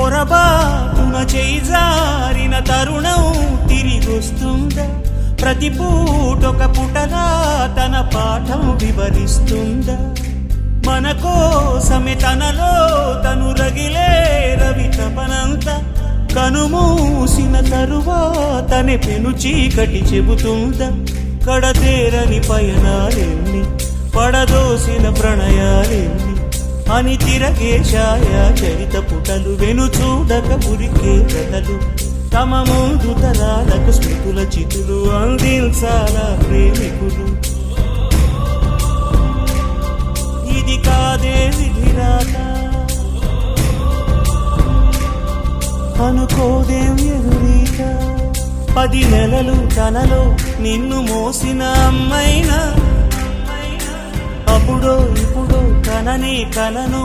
పొరబాటున చేజారిన తరుణం తిరిగొస్తుందా? ప్రతి పూటొక పుటలా తన పాఠం వివరిస్తుందా? మన కోసమే తనలో తను రగిలే రవి తపనంతా కనుమూసిన తరువాతనే పెను చీకటి చెబుతుందా? కడతేరని పయనాలెన్ని, పడదోసిన ప్రణయాలెన్ని అని తిరగే ఛాయా చరిత పుటలు, వెను చూడక ఉరికే కథలు, తమ ముందు తరాలకు స్మృతుల చితులు అందించాలా ప్రేమికులు. ఇది కాదే విధిరాత, అనుకోదేం ఎదురీత. 10 నెలలు తనలో నిన్ను మోసిన అమ్మైనా, అప్పుడో ఇప్పుడో కననే కలను